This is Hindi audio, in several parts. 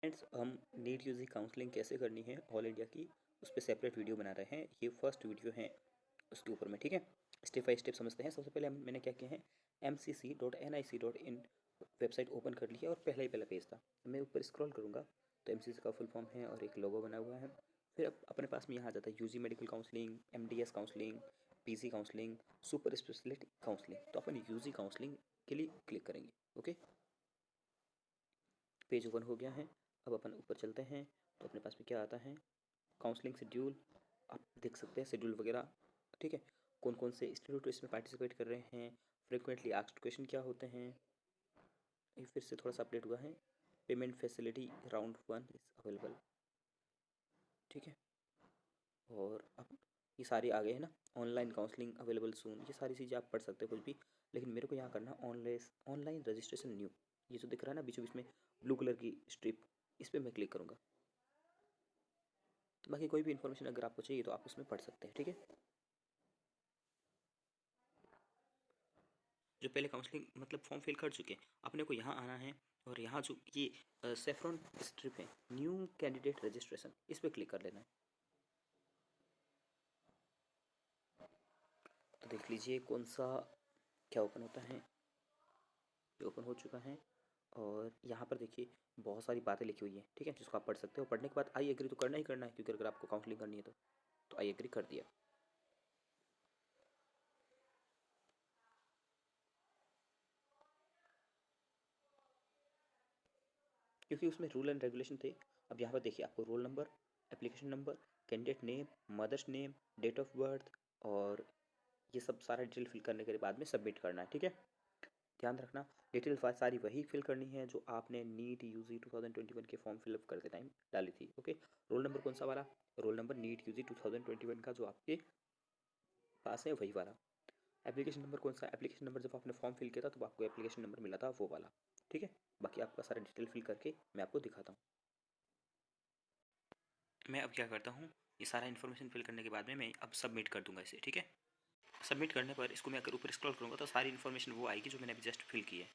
फ्रेंड्स, हम नीट यूजी काउंसलिंग कैसे करनी है ऑल इंडिया की, उस पर सेपरेट वीडियो बना रहे हैं। ये फर्स्ट वीडियो है उसके ऊपर में, ठीक है। स्टेप बाई स्टेप समझते हैं। सबसे पहले मैंने क्या किया है, mcc.nic.in वेबसाइट ओपन कर लिया और पहला ही पहला पेज था। मैं ऊपर स्क्रॉल करूँगा तो mcc का फुल फॉर्म है और एक लोगो बना हुआ है। फिर अब अपने पास में यहाँ आ जाता है UG medical counselling, mds counselling, PG counselling, super speciality counselling. तो अपन यूजी काउंसलिंग के लिए क्लिक करेंगे। ओके, पेज ओपन हो गया है। अब अपन ऊपर चलते हैं तो अपने पास में क्या आता है, काउंसलिंग शेड्यूल। आप देख सकते हैं शेड्यूल वगैरह, ठीक है। कौन कौन से इंस्टीट्यूट इसमें पार्टिसिपेट कर रहे हैं, फ्रिक्वेंटली आस्क्ड क्वेश्चन क्या होते हैं। ये फिर से थोड़ा सा अपडेट हुआ है। Payment facility round 1 is available, ठीक है। और अब ये सारे आ गए हैं ना, ऑनलाइन काउंसलिंग अवेलेबल सून। ये सारी चीज़ें आप पढ़ सकते हो कुछ भी, लेकिन मेरे को यहाँ करना ऑनलाइन रजिस्ट्रेशन न्यू। ये जो दिख रहा है ना बीचों बीच में ब्लू कलर की स्ट्रिप, इस पर मैं क्लिक करूँगा। बाकी कोई भी इन्फॉर्मेशन अगर आपको चाहिए तो आप उसमें पढ़ सकते हैं, ठीक है। जो पहले काउंसलिंग मतलब फॉर्म फिल कर चुके हैं, अपने को यहाँ आना है और यहाँ जो ये सेफ्रॉन स्ट्रिप है, न्यू कैंडिडेट रजिस्ट्रेशन, इस पर क्लिक कर लेना है। तो देख लीजिए कौन सा क्या ओपन होता है। ये ओपन हो चुका है और यहाँ पर देखिए बहुत सारी बातें लिखी हुई है, ठीक है, जिसको आप पढ़ सकते हो। पढ़ने के बाद आई एग्री तो करना ही करना है, क्योंकि अगर आपको काउंसलिंग करनी है तो आई एग्री कर दिया। क्योंकि उसमें रूल एंड रेगुलेशन थे। अब यहाँ पर देखिए आपको roll number, application number, candidate name, mother's name, date of birth और ये सब सारा डिटेल फिल करने के बाद में सबमिट करना है, ठीक है। ध्यान रखना डिटेल सारी वही फिल करनी है जो आपने नीट यूजी 2021 के फॉर्म फिलअप करते टाइम डाली थी। ओके, रोल नंबर कौन सा वाला, रोल नंबर नीट यूजी 2021 का जो आपके पास है वही वाला। एप्लीकेशन नंबर कौन सा, एप्लीकेशन नंबर जब आपने फॉर्म फिल किया था तो आपको एप्लीकेशन नंबर मिला था वो वाला, ठीक है। बाकी आपका सारा डिटेल फिल करके मैं आपको दिखाता हूँ। मैं अब क्या करता हूँ, ये सारा इन्फॉर्मेशन फिल करने के बाद में मैं अब सबमिट कर दूंगा इसे, ठीक है। सबमिट करने पर इसको मैं अगर ऊपर स्क्रॉल करूँगा तो सारी इन्फॉर्मेशन वो आएगी जो मैंने अभी जस्ट फिल की है।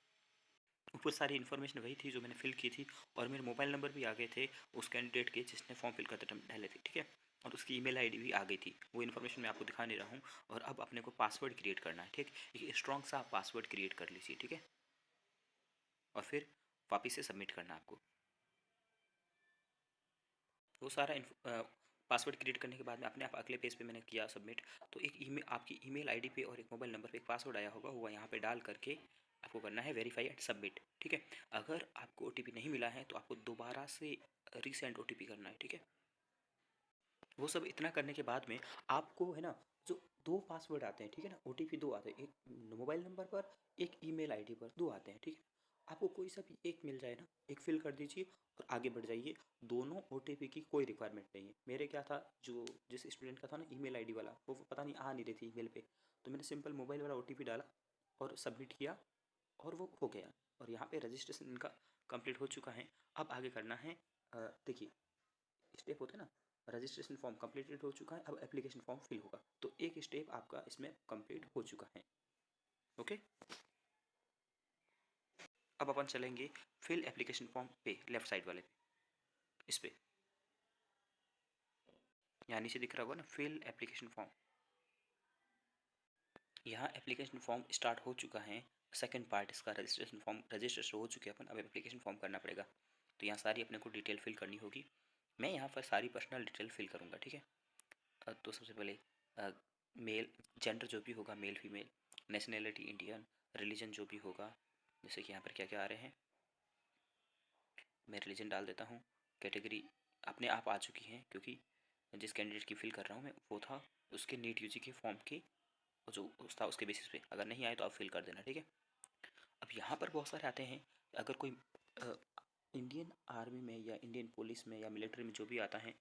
ऊपर सारी इन्फॉर्मेशन वही थी जो मैंने फिल की थी और मेरे मोबाइल नंबर भी आ गए थे उस कैंडिडेट के जिसने फॉर्म फिल करते टाइम डाले थे, ठीक है। और उसकी ईमेल आईडी भी आ गई थी, वो इन्फॉर्मेशन मैं आपको दिखा नहीं रहा हूँ। और अब अपने को पासवर्ड क्रिएट करना है, ठीक। एक स्ट्रॉन्ग सा पासवर्ड क्रिएट कर लीजिए, ठीक है। और फिर वापस से सबमिट करना आपको। वो सारा पासवर्ड क्रिएट करने के बाद में अपने आप अगले पेज पे मैंने किया सबमिट। तो एक ईमेल, आपकी ईमेल आईडी पे और एक मोबाइल नंबर पे एक पासवर्ड आया होगा, वो यहाँ पे डाल करके आपको करना है वेरीफाई एंड सबमिट, ठीक है। अगर आपको ओटीपी नहीं मिला है तो आपको दोबारा से रीसेंड ओटीपी करना है, ठीक है। वो सब इतना करने के बाद में आपको है ना, जो दो पासवर्ड आते हैं, ठीक है ना, ओटीपी दो आते हैं, एक मोबाइल नंबर पर, एक ईमेल आईडी पर, दो आते हैं, ठीक है। आपको कोई सा भी एक मिल जाए ना, एक फिल कर दीजिए और आगे बढ़ जाइए। दोनों ओटीपी की कोई रिक्वायरमेंट नहीं है। मेरे क्या था, जो जिस स्टूडेंट का था ना ईमेल आईडी वाला, वो पता नहीं आ नहीं रही थी ईमेल पे, तो मैंने सिंपल मोबाइल वाला ओटीपी डाला और सबमिट किया और वो हो गया। और यहाँ पे रजिस्ट्रेशन इनका कंप्लीट हो चुका है। अब आगे करना है, देखिए स्टेप होते हैं ना, रजिस्ट्रेशन फॉर्म कंप्लीटेड हो चुका है, अब एप्लीकेशन फॉर्म फिल होगा। तो एक स्टेप आपका इसमें कंप्लीट हो चुका है। ओके, अब अपन चलेंगे फिल एप्लीकेशन फॉर्म पे, लेफ्ट साइड वाले पे, इस पे यहाँ नीचे दिख रहा होगा ना फिल एप्लीकेशन फॉर्म। यहाँ एप्लीकेशन फॉर्म स्टार्ट हो चुका है। सेकंड पार्ट इसका रजिस्ट्रेशन फॉर्म, रजिस्ट्रेशन हो चुके हैं अपन, अब एप्लीकेशन फॉर्म करना पड़ेगा। तो यहाँ सारी अपने को डिटेल फिल करनी होगी। मैं यहाँ पर सारी पर्सनल डिटेल फिल करूँगा, ठीक है। तो सबसे पहले मेल, जेंडर जो भी होगा, male female, nationality Indian, religion जो भी होगा, जैसे कि यहाँ पर क्या क्या आ रहे हैं, मैं रिलीजन डाल देता हूँ। कैटेगरी अपने आप आ चुकी है, क्योंकि जिस कैंडिडेट की फिल कर रहा हूँ मैं वो था उसके नीट यूजी के फॉर्म के जो था उसके बेसिस पे। अगर नहीं आए तो आप फिल कर देना, ठीक है। अब यहाँ पर बहुत सारे आते हैं, अगर कोई इंडियन आर्मी में या इंडियन पुलिस में या मिलिट्री में जो भी आता है,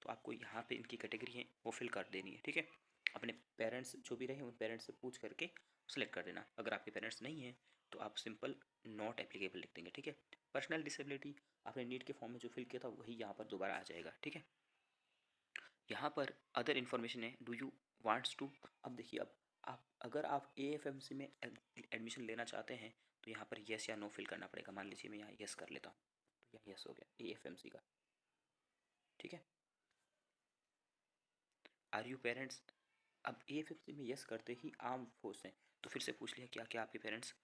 तो आपको यहाँ पे इनकी कैटेगरी है वो फिल कर देनी है, ठीक है। अपने पेरेंट्स जो भी रहे उन पेरेंट्स से पूछ करके सेलेक्ट कर देना। अगर आपके पेरेंट्स नहीं हैं तो आप सिंपल नॉट एप्लीकेबल लिख देंगे, ठीक है। पर्सनल डिसेबिलिटी आपने नीट के फॉर्म में जो फिल किया था वही यहाँ पर दोबारा आ जाएगा, ठीक है। यहाँ पर अदर इन्फॉर्मेशन है, डू यू वांट्स टू। अब देखिए, अब आप अगर आप AFMC में एडमिशन लेना चाहते हैं तो यहाँ पर येस या नो फिल करना पड़ेगा। मान लीजिए मैं यहाँ येस कर लेता हूँ, तो यहाँ यस हो गया AFMC का, ठीक है। आर यू पेरेंट्स, अब AFMC में यस करते ही आर्म फोर्स हैं, तो फिर से पूछ लिया क्या क्या आपके पेरेंट्स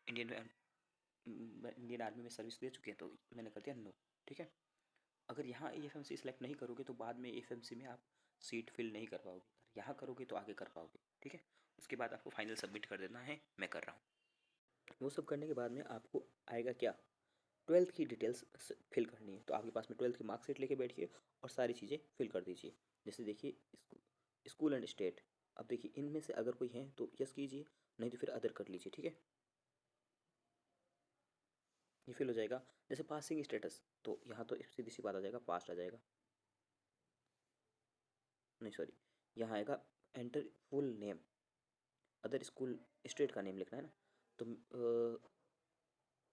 इंडियन इंडियन आर्मी में सर्विस दे चुके हैं, तो मैंने कर दिया नो, ठीक है। अगर यहाँ AFMC सेलेक्ट नहीं करोगे तो बाद में AFMC में आप सीट फिल नहीं कर पाओगे, यहाँ करोगे तो आगे कर पाओगे, ठीक है। उसके बाद आपको फाइनल सबमिट कर देना है, मैं कर रहा हूँ। वो सब करने के बाद में आपको आएगा क्या, 12th की डिटेल्स फिल करनी है। तो आपके पास में 12th की मार्कशीट लेके बैठिए और सारी चीज़ें फिल कर दीजिए। जैसे देखिए स्कूल एंड स्टेट, अब देखिए इनमें से अगर कोई है तो यस कीजिए, नहीं तो फिर अदर कर लीजिए, ठीक है। ये फिल हो जाएगा। जैसे पासिंग स्टेटस, तो यहाँ तो सीधी सी बात आ जाएगा, पास्ट आ जाएगा, नहीं सॉरी, यहाँ आएगा enter full name, other school state का नेम लिखना है ना, तो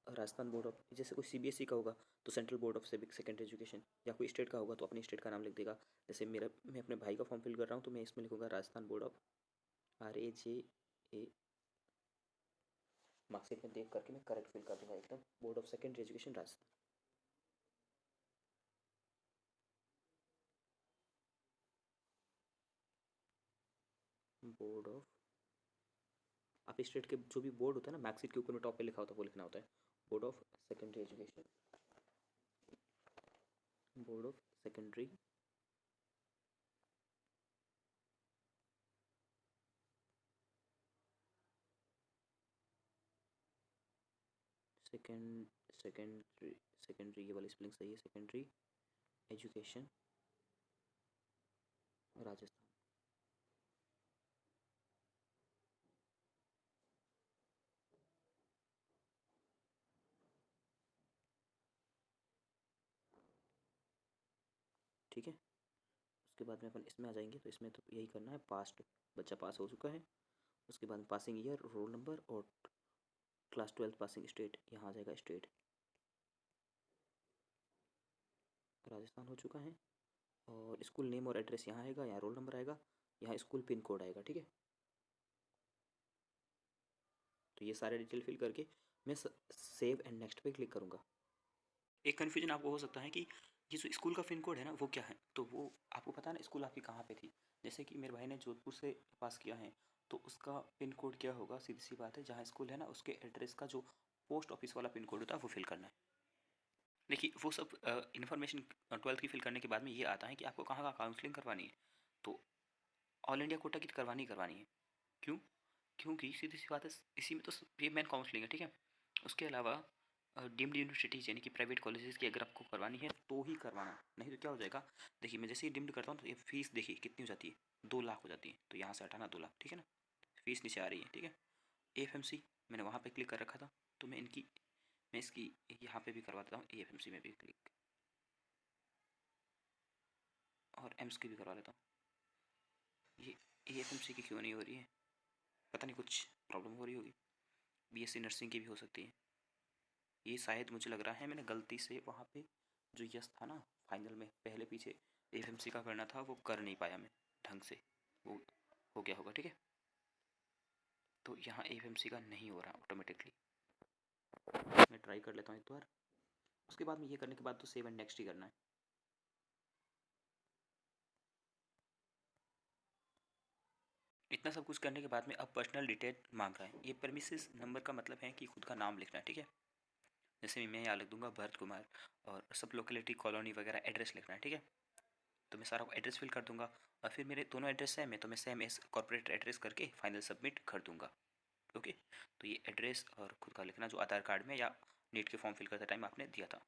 राजस्थान बोर्ड ऑफ, जैसे कोई CBSE का होगा तो central board of civic secondary education, या कोई स्टेट का होगा तो अपनी स्टेट का नाम लिख देगा। जैसे मैं अपने भाई का फॉर्म फिल कर रहा हूँ तो मैं इसमें लिखूँगा Rajasthan board of, RAJA, marksheet में देख करके मैं करेक्ट फिल कर दूंगा एकदम, board of secondary education Rajasthan. Board of, आप स्टेट के जो भी बोर्ड होता है ना, मार्कशीट के ऊपर में टॉप पे लिखा होता है वो लिखना होता है, board of secondary education, board of secondary secondary secondary, ये वाली स्पेलिंग सही है, सेकेंडरी एजुकेशन राजस्थान, ठीक है। उसके बाद में अपन इसमें आ जाएंगे, तो इसमें तो यही करना है, पास्ट, बच्चा पास हो चुका है। उसके बाद पासिंग ईयर, रोल नंबर और क्लास 12 पासिंग स्टेट, यहाँ आ जाएगा स्टेट राजस्थान हो चुका है। और स्कूल नेम और एड्रेस यहाँ आएगा, यहाँ रोल नंबर आएगा, यहाँ स्कूल पिन कोड आएगा, ठीक है। तो ये सारे डिटेल फिल करके मैं सेव एंड नेक्स्ट पे क्लिक करूँगा। एक कन्फ्यूजन आपको हो सकता है कि ये जो स्कूल का पिन कोड है ना वो क्या है, तो वो आपको पता है ना स्कूल आपकी कहाँ पे थी। जैसे कि मेरे भाई ने जोधपुर से पास किया है, तो उसका पिन कोड क्या होगा, सीधी सी बात है, जहाँ स्कूल है ना उसके एड्रेस का जो पोस्ट ऑफिस वाला पिन कोड होता है वो फिल करना है। देखिए वो सब इन्फॉर्मेशन 12th की फिल करने के बाद में ये आता है कि आपको कहाँ कहाँ काउंसलिंग करवानी है, तो ऑल इंडिया कोटा की करवानी करवानी है। क्यों, क्योंकि सीधी सी बात है, इसी में तो ये मेन काउंसलिंग है, ठीक है। उसके अलावा डीम्ड यूनिवर्सिटीज़ यानी कि प्राइवेट कॉलेजेस की अगर आपको करवानी है तो ही करवाना, नहीं तो क्या हो जाएगा। देखिए मैं जैसे ही डीम्ड करता हूँ तो ये फीस देखिए कितनी हो जाती है, 2 लाख हो जाती है, तो यहाँ से हटाना 2 लाख, ठीक है ना, फीस नीचे आ रही है, ठीक है। AFMC मैंने वहाँ पे क्लिक कर रखा था, तो मैं इसकी यहाँ पे भी करवा देता हूँ, AFMC में भी क्लिक, और एम्स की भी करवा लेता हूँ। ये AFMC की क्यों नहीं हो रही है, पता नहीं कुछ प्रॉब्लम हो रही होगी। BSc नर्सिंग की भी हो सकती है, ये शायद मुझे लग रहा है मैंने गलती से वहाँ पे जो यस था ना फाइनल में पहले पीछे AFMC का करना था वो कर नहीं पाया मैं ढंग से, वो हो गया होगा, ठीक है। तो यहाँ AFMC का नहीं हो रहा ऑटोमेटिकली, मैं ट्राई कर लेता हूँ एक बार। उसके बाद में ये करने के बाद तो सेव एंड नेक्स्ट ही करना है। इतना सब कुछ करने के बाद में अब पर्सनल डिटेल मांग रहा है। ये परमिसेस नंबर का मतलब है कि खुद का नाम लिखना है, ठीक है। जैसे मैं यहाँ लिख दूंगा भरत कुमार, और सब लोकेलिटी कॉलोनी वगैरह एड्रेस लिखना है, ठीक है। तो मैं सारा एड्रेस फिल कर दूंगा, और फिर मेरे दोनों एड्रेस सेम है तो मैं सेम एस कॉर्पोरेट एड्रेस करके फाइनल सबमिट कर दूंगा, ओके। तो ये एड्रेस और खुद का लिखना जो आधार कार्ड में या नीट के फॉर्म फिल करते टाइम आपने दिया था।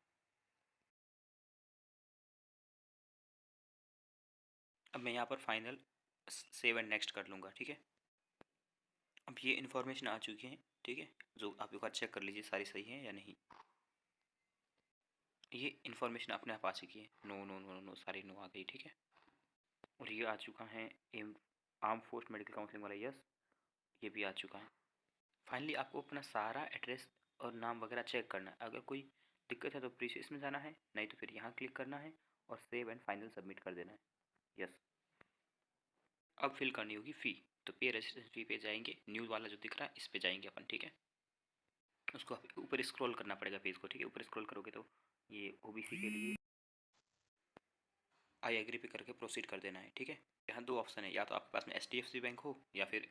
अब मैं यहाँ पर फाइनल सेव एंड नेक्स्ट कर लूँगा, ठीक है। अब ये इन्फॉर्मेशन आ चुकी है, ठीक है, जो आप एक बार चेक कर लीजिए सारी सही है या नहीं। ये इन्फॉर्मेशन अपने आप आ चुकी है, no no no no sorry no आ गई, ठीक है। और ये आ चुका है आर्म फोर्स मेडिकल काउंसलिंग वाला यस, ये भी आ चुका है। फाइनली आपको अपना सारा एड्रेस और नाम वगैरह चेक करना है, अगर कोई दिक्कत है तो प्रीवियस में जाना है, नहीं तो फिर यहाँ क्लिक करना है और सेव एंड फाइनल सबमिट कर देना है, यस। अब फिल करनी होगी फ़ी, तो पे रजिस्ट्रेशन फ़ी पे जाएंगे, न्यूज़ वाला जो दिख रहा है इस पे जाएंगे अपन, ठीक है। उसको ऊपर स्क्रॉल करना पड़ेगा पेज को, ठीक है, ऊपर स्क्रॉल करोगे तो ये ओबीसी के लिए आई एग्री पे करके प्रोसीड कर देना है। ठीक है, यहाँ दो ऑप्शन है, या तो आपके पास में एचडीएफसी बैंक हो या फिर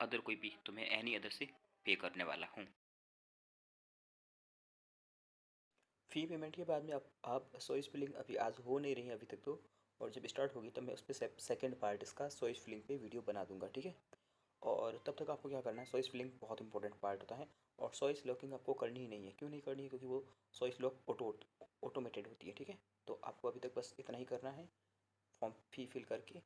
अदर कोई भी, तो मैं एनी अदर से पे करने वाला हूँ। फ़ी पेमेंट के बाद में आप चॉइस फिलिंग अभी आज हो नहीं रही है अभी तक तो, और जब स्टार्ट होगी तब मैं उस पर सेकेंड पार्ट इसका चॉइस फिलिंग पे वीडियो बना दूंगा। ठीक है, और तब तक आपको क्या करना है, चॉइस फिलिंग बहुत इंपॉर्टेंट पार्ट होता है, और चॉइस लॉकिंग आपको करनी ही नहीं है। क्यों नहीं करनी है? क्योंकि वो चॉइस लॉक ऑटोमेटेड होती है। ठीक है, तो आपको अभी तक बस इतना ही करना है, फॉर्म फी फिल करके